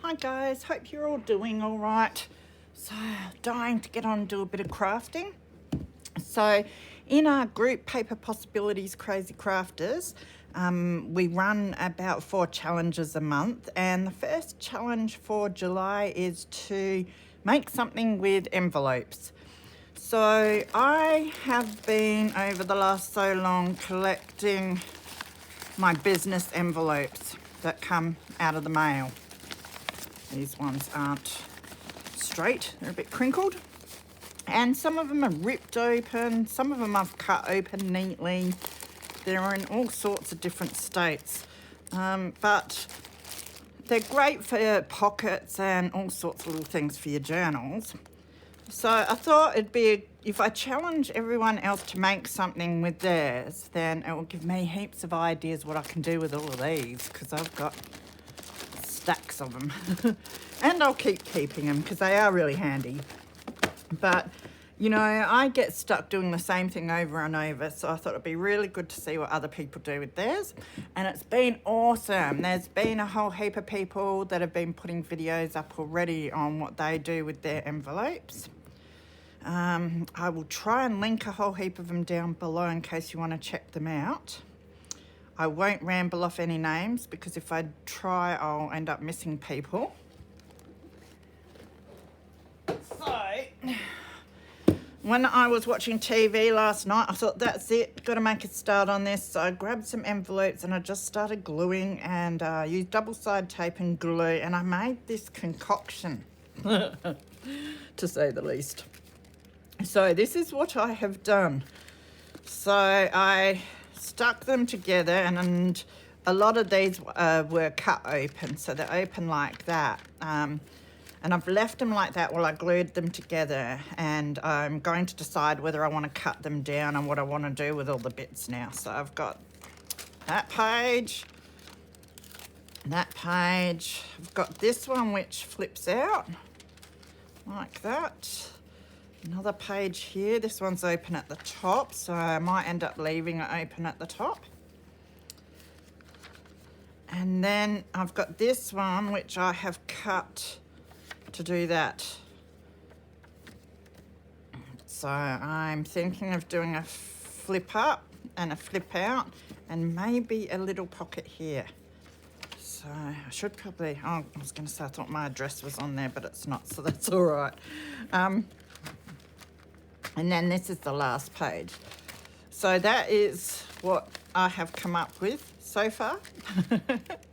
Hi guys, hope you're all doing all right. So, dying to get on and do a bit of crafting. So, in our group Paper Possibilities Crazy Crafters, we run about 4 challenges a month, and the first challenge for July is to make something with envelopes. So I have been over the last so long collecting my business envelopes that come out of the mail. These ones aren't straight, they're a bit crinkled. And some of them are ripped open, some of them I've cut open neatly. They're in all sorts of different states. But they're great for pockets and all sorts of little things for your journals. So I thought it'd be, if I challenge everyone else to make something with theirs, then it will give me heaps of ideas what I can do with all of these, because I've got stacks of them. And I'll keep keeping them because they are really handy. But, you know, I get stuck doing the same thing over and over, so I thought it'd be really good to see what other people do with theirs. And it's been awesome. There's been a whole heap of people that have been putting videos up already on what they do with their envelopes. I will try and link a whole heap of them down below in case you want to check them out. I won't ramble off any names because if I try, I'll end up missing people. So, when I was watching TV last night, I thought, that's it, got to make a start on this. So I grabbed some envelopes and I just started gluing and used double-sided tape and glue, and I made this concoction, to say the least. So this is what I have done. So I stuck them together, and a lot of these were cut open, so they're open like that. And I've left them like that while I glued them together, and I'm going to decide whether I want to cut them down and what I want to do with all the bits now. So I've got that page, I've got this one which flips out like that. Another page here, this one's open at the top, so I might end up leaving it open at the top. And then I've got this one which I have cut to do that. So I'm thinking of doing a flip up and a flip out and maybe a little pocket here. So I should probably, oh, I was going to say I thought my address was on there, but it's not, so that's all right. And then this is the last page. So that is what I have come up with so far.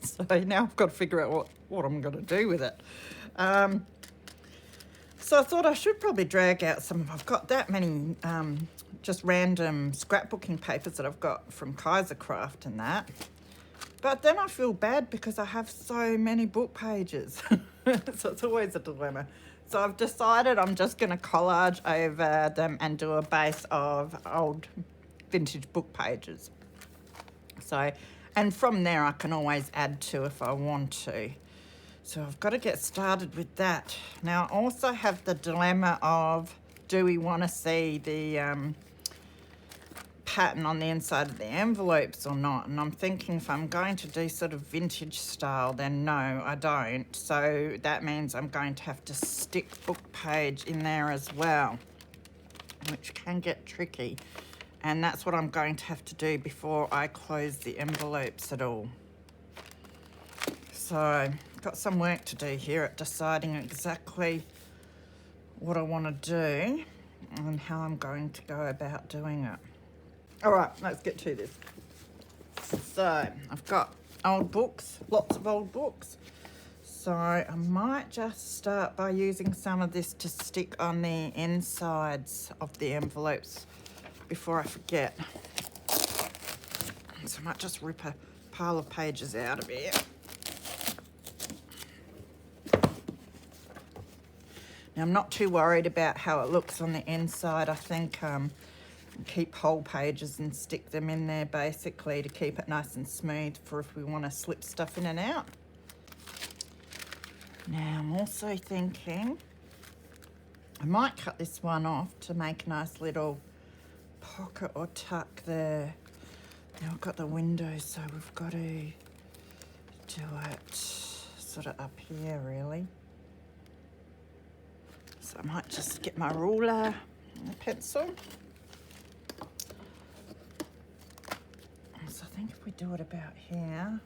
So now I've got to figure out what I'm going to do with it. So I thought I should probably drag out some. I've got that many just random scrapbooking papers that I've got from Kaiser Craft and that. But then I feel bad because I have so many book pages. So it's always a dilemma. So I've decided I'm just going to collage over them and do a base of old vintage book pages. So, and from there I can always add to if I want to. So I've got to get started with that. Now I also have the dilemma of, do we want to see the pattern on the inside of the envelopes or not? And I'm thinking if I'm going to do sort of vintage style, then no, I don't. So that means I'm going to have to stick book page in there as well, which can get tricky. And that's what I'm going to have to do before I close the envelopes at all. So I've got some work to do here at deciding exactly what I want to do and how I'm going to go about doing it. All right, let's get to this. So I've got old books, lots of old books. So I might just start by using some of this to stick on the insides of the envelopes before I forget. So I might just rip a pile of pages out of here. Now I'm not too worried about how it looks on the inside. I think keep whole pages and stick them in there basically to keep it nice and smooth for if we want to slip stuff in and out. Now I'm also thinking I might cut this one off to make a nice little pocket or tuck there. Now I've got the window, so we've got to do it sort of up here really. So I might just get my ruler and a pencil. So I think if we do it about here.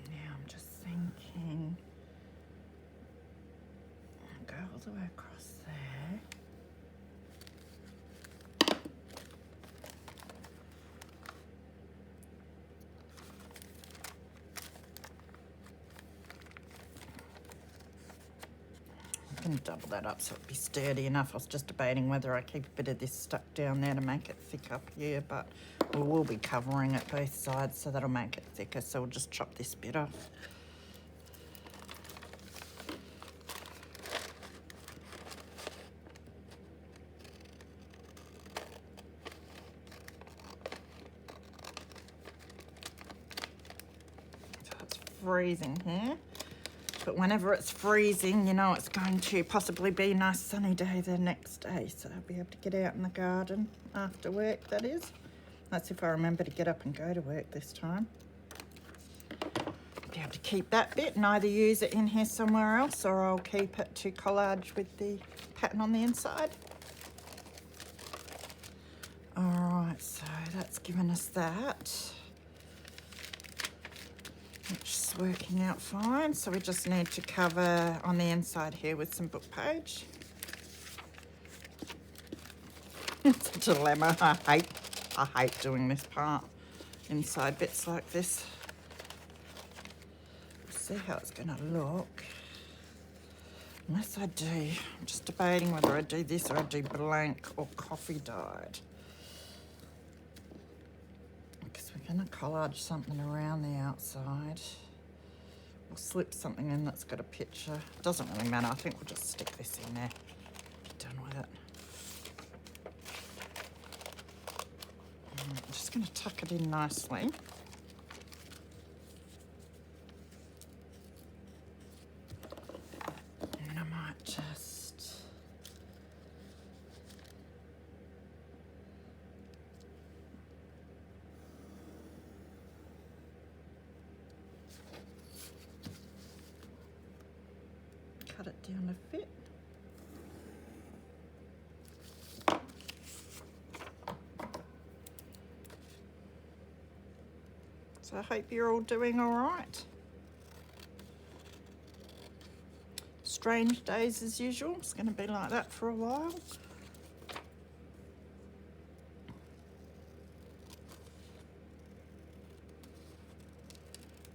Now I'm just thinking, I'll go all the way across there. Double that up so it'd be sturdy enough. I was just debating whether I keep a bit of this stuck down there to make it thick up here, but we will be covering it both sides, so that'll make it thicker. So we'll just chop this bit off. So it's freezing here. But whenever it's freezing, you know it's going to possibly be a nice sunny day the next day. So I'll be able to get out in the garden after work, that is. That's if I remember to get up and go to work this time. Be able to keep that bit and either use it in here somewhere else, or I'll keep it to collage with the pattern on the inside. All right, so that's given us that. Which is working out fine. So we just need to cover on the inside here with some book page. It's a dilemma. I hate doing this part. Inside bits like this. We'll see how it's going to look. Unless I do, I'm just debating whether I do this or I do blank or coffee dyed. We're going to collage something around the outside. We'll slip something in that's got a picture. Doesn't really matter. I think we'll just stick this in there. Be done with it. I'm just going to tuck it in nicely. And I might just... cut it down to fit. So I hope you're all doing all right. Strange days as usual. It's going to be like that for a while.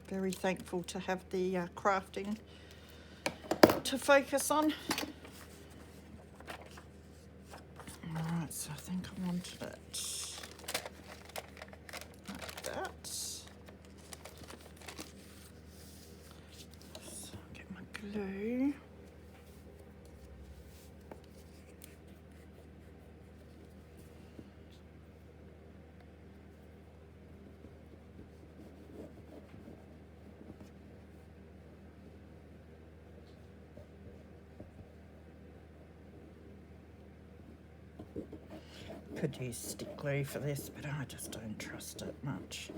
Very thankful to have the crafting to focus on. Alright, so I think I wanted it like that. So I'll get my glue. Could use stick glue for this, but I just don't trust it much.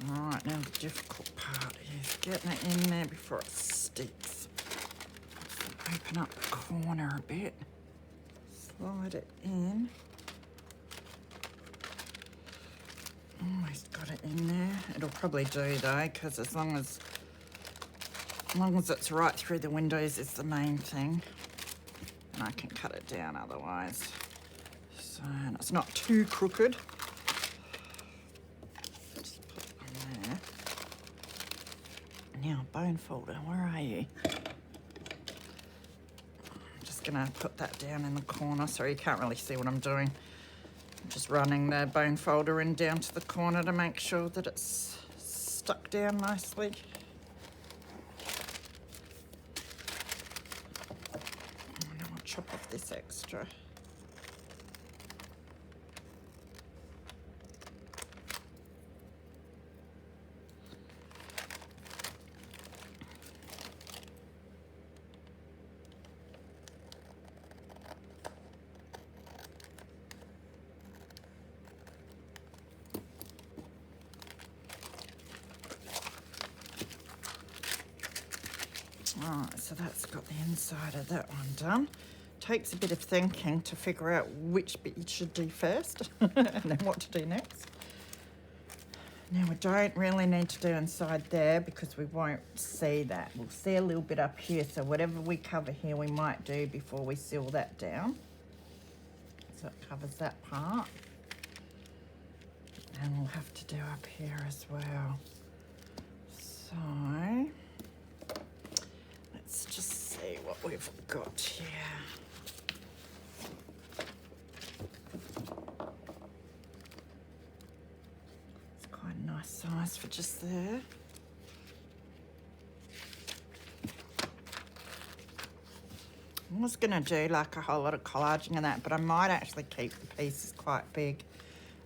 Alright, now the difficult part is getting it in there before it sticks. Open up the corner a bit, slide it in. Almost got it in there. It'll probably do though, because as long as it's right through the windows is the main thing. And I can cut it down otherwise. So, and it's not too crooked. Just put it on there. Now, bone folder, where are you? I'm just gonna put that down in the corner. Sorry, you can't really see what I'm doing. Just running the bone folder in down to the corner to make sure that it's stuck down nicely. And now I'll chop off this extra. Right, so that's got the inside of that one done. Takes a bit of thinking to figure out which bit you should do first and then what to do next. Now we don't really need to do inside there because we won't see that. We'll see a little bit up here, so whatever we cover here we might do before we seal that down. So it covers that part. And we'll have to do up here as well. So let's just see what we've got here. Quite a nice size for just there. I was going to do like a whole lot of collaging and that, but I might actually keep the pieces quite big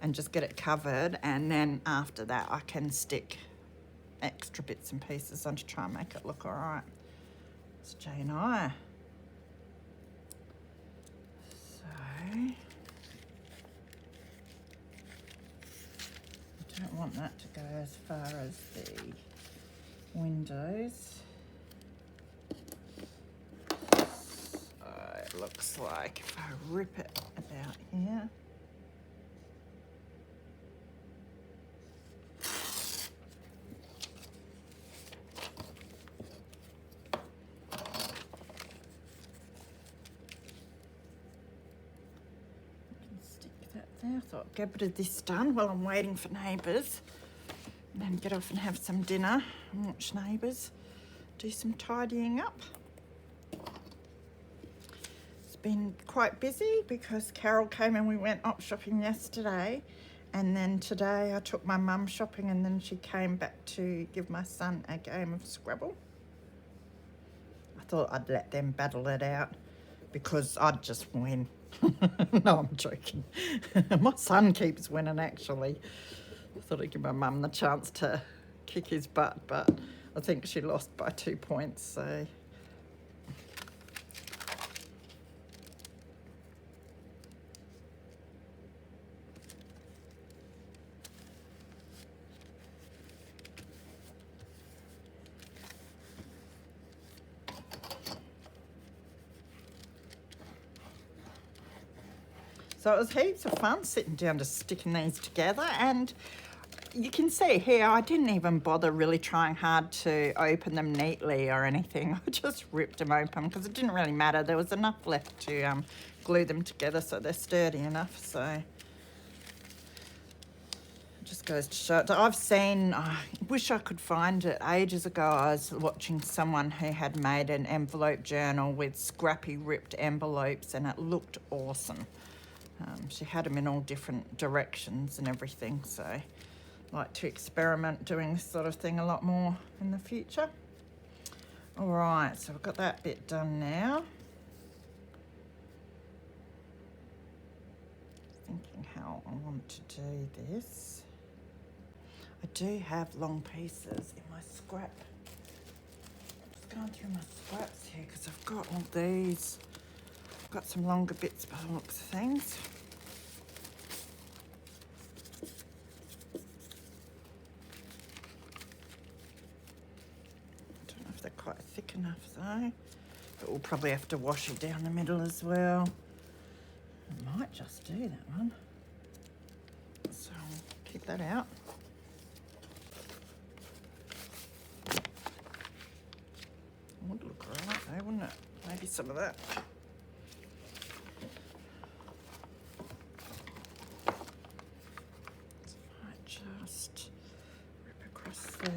and just get it covered, and then after that I can stick extra bits and pieces on to try and make it look all right. It's J and I. So don't want that to go as far as the windows. So it looks like if I rip it about here. I thought I'd get a bit of this done while I'm waiting for neighbours, and then get off and have some dinner and watch neighbours do some tidying up. It's been quite busy because Carol came and we went op shopping yesterday, and then today I took my mum shopping, and then she came back to give my son a game of Scrabble. I thought I'd let them battle it out because I'd just win. No, I'm joking. My son keeps winning, actually. I thought I'd give my mum the chance to kick his butt, but I think she lost by 2 points, so. So it was heaps of fun sitting down to sticking these together, and you can see here I didn't even bother really trying hard to open them neatly or anything. I just ripped them open because it didn't really matter. There was enough left to glue them together so they're sturdy enough. So it just goes to show. I've seen, I wish I could find it, ages ago I was watching someone who had made an envelope journal with scrappy ripped envelopes, and it looked awesome. She had them in all different directions and everything, so I like to experiment doing this sort of thing a lot more in the future. All right, so I've got that bit done now. Thinking how I want to do this. I do have long pieces in my scrap. I'm just going through my scraps here because I've got all these. Got some longer bits by the looks of things. Don't know if they're quite thick enough though, but we'll probably have to wash it down the middle as well. I might just do that one, so I'll keep that out. Would look alright though, wouldn't it? Maybe some of that. Just rip across there.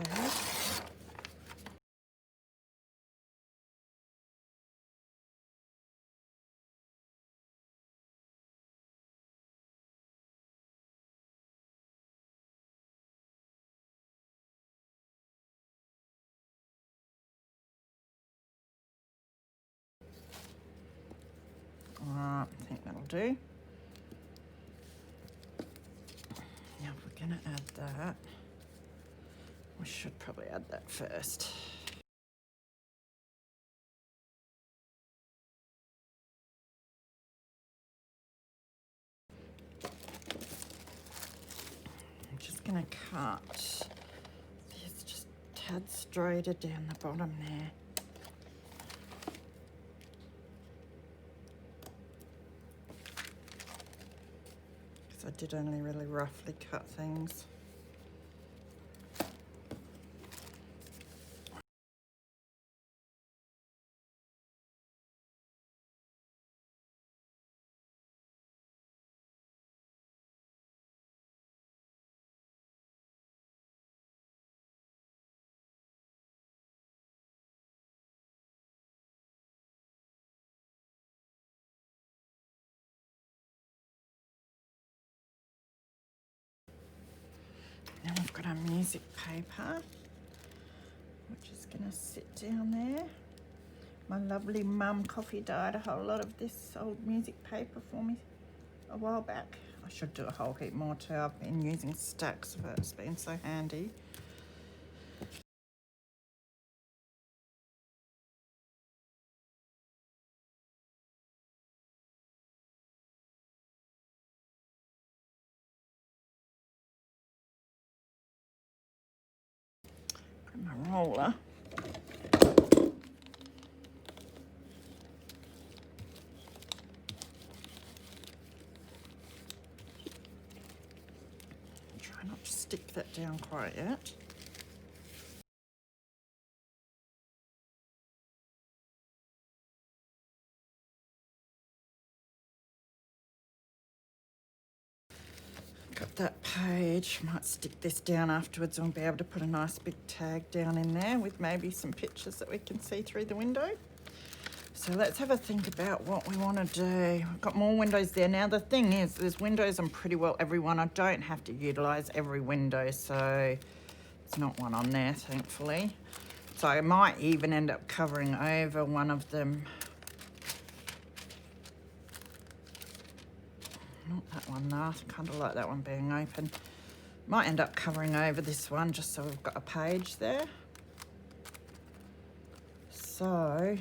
I think that'll do. Now if we're going to add that, we should probably add that first. I'm just going to cut these just tad straighter down the bottom there. I did only really roughly cut things. Now I've got our music paper, which is going to sit down there. My lovely mum coffee dyed a whole lot of this old music paper for me a while back. I should do a whole heap more too. I've been using stacks of it. It's been so handy. Put my roller. Try not to stick that down quite yet. Got that page. Might stick this down afterwards and we'll be able to put a nice big tag down in there with maybe some pictures that we can see through the window. So let's have a think about what we want to do. I've got more windows there. Now the thing is, there's windows on pretty well every one. I don't have to utilise every window, so there's not one on there, thankfully. So I might even end up covering over one of them. Not that one, no. I kind of like that one being open. Might end up covering over this one just so we've got a page there. So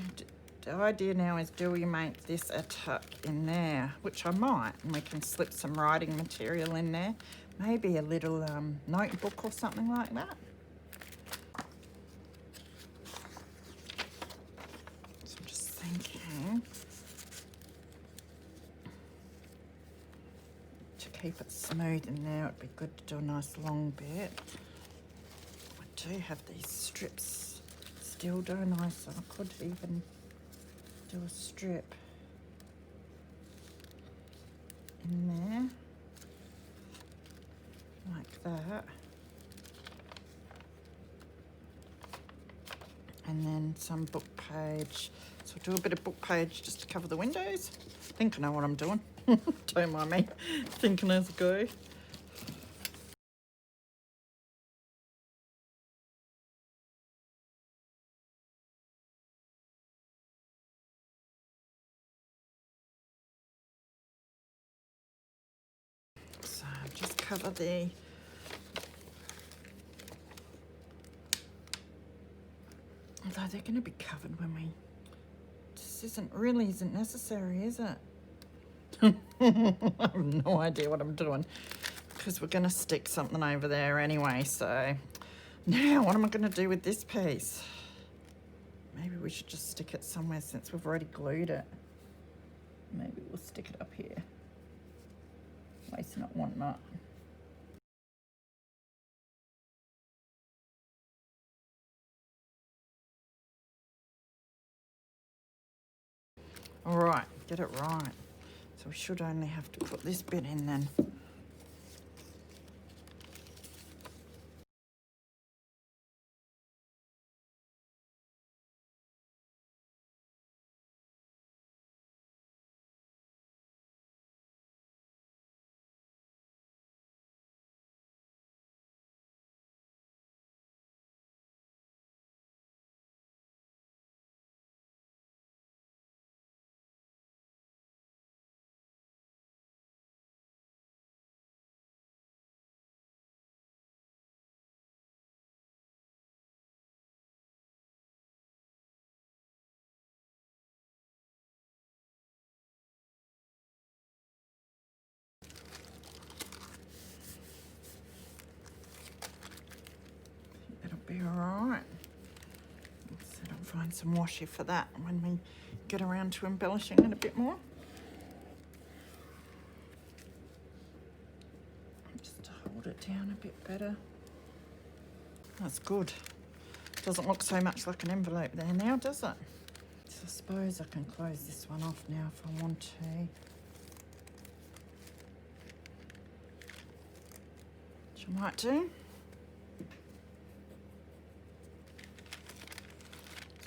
the idea now is, do we make this a tuck in there? Which I might, and we can slip some writing material in there. Maybe a little notebook or something like that. So I'm just thinking to keep it smooth in there, it'd be good to do a nice long bit. I do have these strips still, don't I? So I could even do a strip in there like that, and then some book page. So I'll do a bit of book page just to cover the windows. I think I know what I'm doing. Don't mind me thinking as I go. So just cover the although they're going to be covered when we, this isn't necessary, is it? I have no idea what I'm doing because we're going to stick something over there anyway. So now what am I going to do with this piece? Maybe we should just stick it somewhere since we've already glued it. Maybe we'll stick it up here. Waste not, want not. All right, get it right. So we should only have to put this bit in then. It'll be all right. So I'll find some washi for that when we get around to embellishing it a bit more. hold it down a bit better. That's good. Doesn't look so much like an envelope there now, does it? So I suppose I can close this one off now if I want to. Which I might do.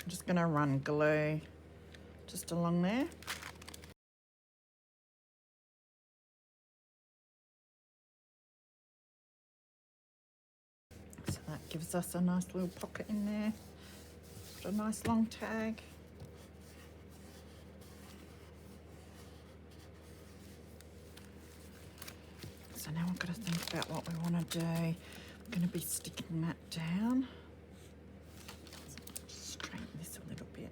I'm just going to run glue just along there. So that gives us a nice little pocket in there. Put a nice long tag. So now we've got to think about what we want to do. We're going to be sticking that down. Straighten this a little bit.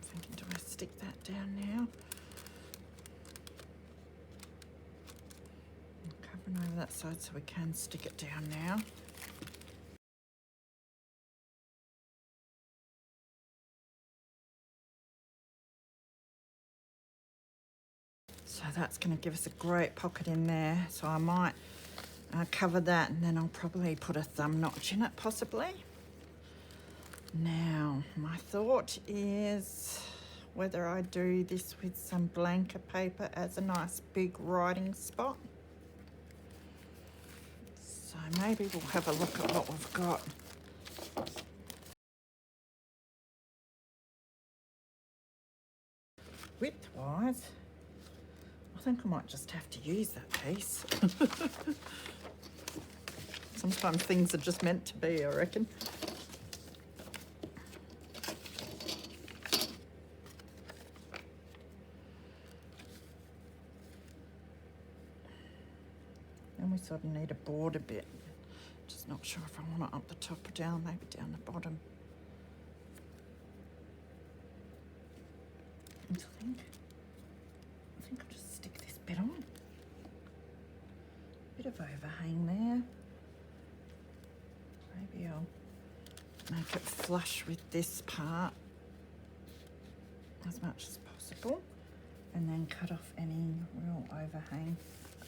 Thinking, do I stick that down now? I'm covering over that side so we can stick it down now. So that's going to give us a great pocket in there. So I might cover that, and then I'll probably put a thumb notch in it, possibly. Now, my thought is whether I do this with some blanket paper as a nice big writing spot. So maybe we'll have a look at what we've got. Width-wise, I think I might just have to use that piece. Sometimes things are just meant to be, I reckon. And we sort of need a border bit. Just not sure if I want it up the top or down, maybe down the bottom. I think I'll just stick this bit on. Bit of overhang there. Maybe I'll make it flush with this part as much as possible, and then cut off any real overhang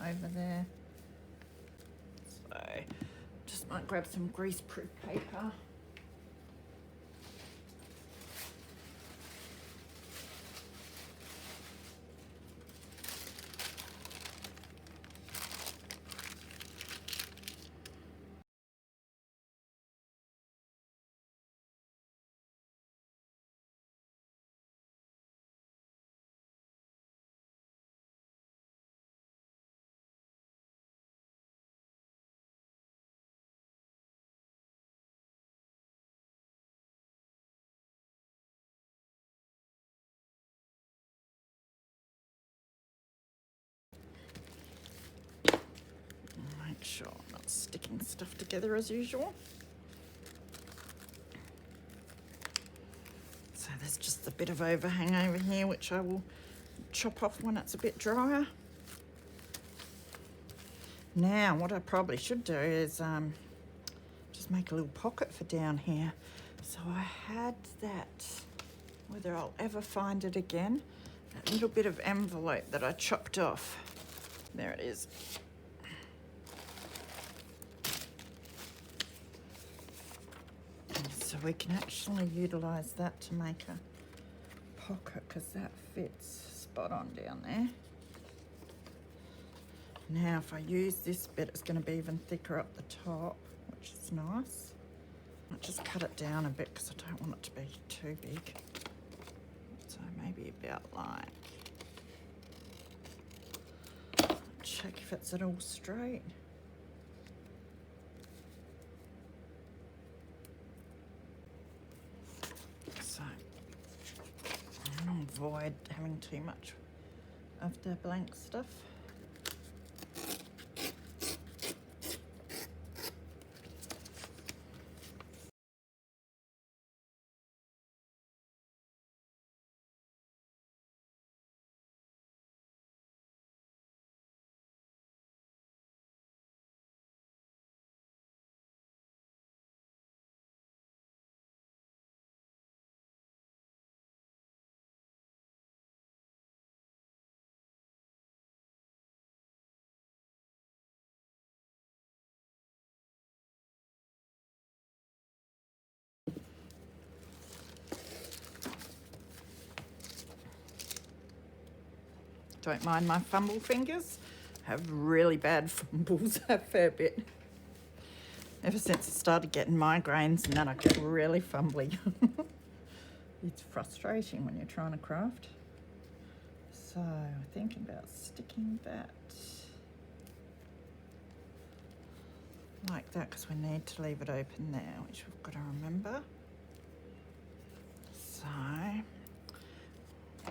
over there. So just might grab some greaseproof paper. Make sure I'm not sticking stuff together as usual. So there's just a bit of overhang over here, which I will chop off when it's a bit drier. Now, what I probably should do is just make a little pocket for down here. So I had that, whether I'll ever find it again, that little bit of envelope that I chopped off. There it is. So we can actually utilise that to make a pocket, because that fits spot on down there. Now if I use this bit, it's going to be even thicker up the top, which is nice. I'll just cut it down a bit because I don't want it to be too big. So maybe about like, check if it's at all straight. So I'll avoid having too much of the blank stuff. Don't mind my fumble fingers. I have really bad fumbles a fair bit. Ever since I started getting migraines and then I get really fumbly. It's frustrating when you're trying to craft. So I'm thinking about sticking that like that because we need to leave it open there, which we've got to remember. So,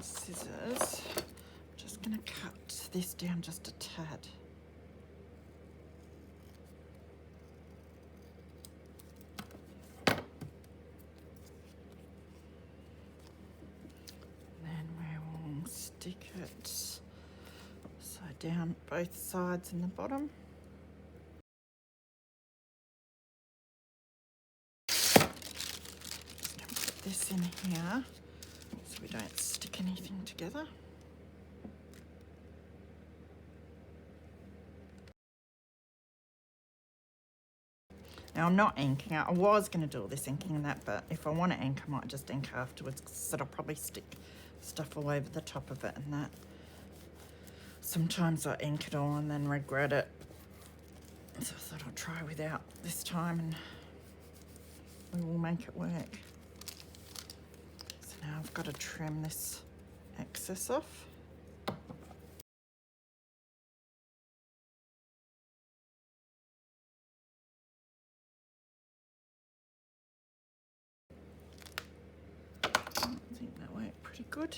scissors, I'm just going to cut this down just a tad. Stick it so down both sides and the bottom. Just going to put this in here so we don't stick anything together. Now I'm not inking it. I was going to do all this inking and that, but if I want to ink, I might just ink afterwards because it'll probably stick stuff all over the top of it and that. Sometimes I ink it all and then regret it. So I thought I'll try without this time and we will make it work. So now I've got to trim this excess off. I think that worked pretty good.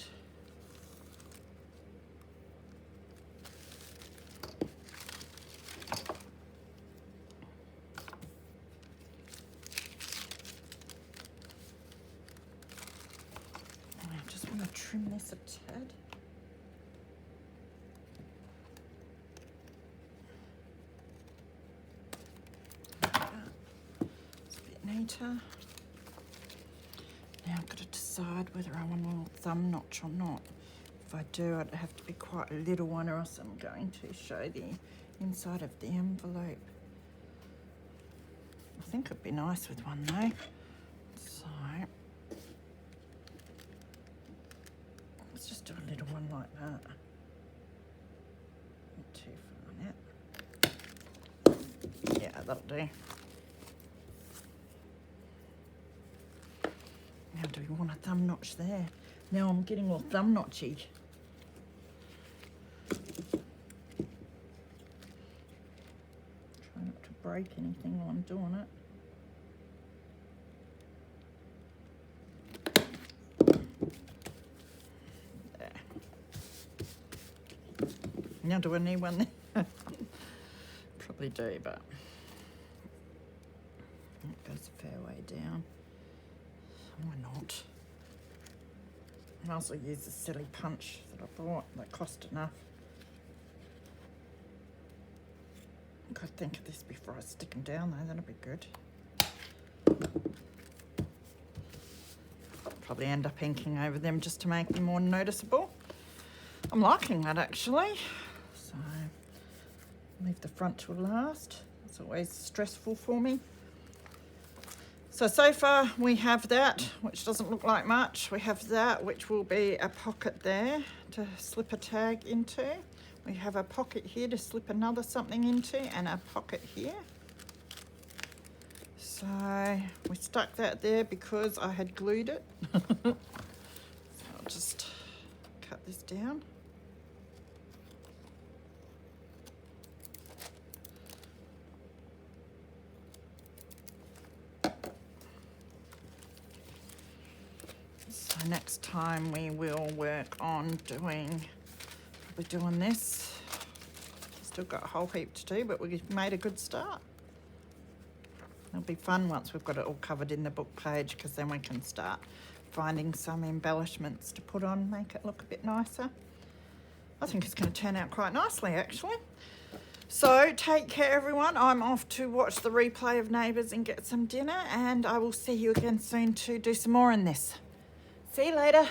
I just want to trim this a tad. It's a bit neater. Now I've got to decide whether I want a little thumb notch or not. If I do, it'd have to be quite a little one or else I'm going to show the inside of the envelope. I think it'd be nice with one though. So let's just do a little one like that. Not too far now. Yeah, that'll do. Now do we want a thumb notch there? Now I'm getting all thumb notchy. Try not to break anything while I'm doing it. There. Now do I need one there? Probably do, but it goes a fair way down. Why not? I might as well use the silly punch that I bought that cost enough. I could think of this before I stick them down though, that'll be good. Probably end up inking over them just to make them more noticeable. I'm liking that actually. So leave the front to last. It's always stressful for me. So far we have that, which doesn't look like much. We have that, which will be a pocket there to slip a tag into. We have a pocket here to slip another something into and a pocket here. So we stuck that there because I had glued it. So I'll just cut this down. So next time we will work on doing this. Still got a whole heap to do, but we've made a good start. It'll be fun once we've got it all covered in the book page, because then we can start finding some embellishments to put on, make it look a bit nicer. I think it's going to turn out quite nicely actually. So take care everyone. I'm off to watch the replay of Neighbours and get some dinner, and I will see you again soon to do some more in this. See you later.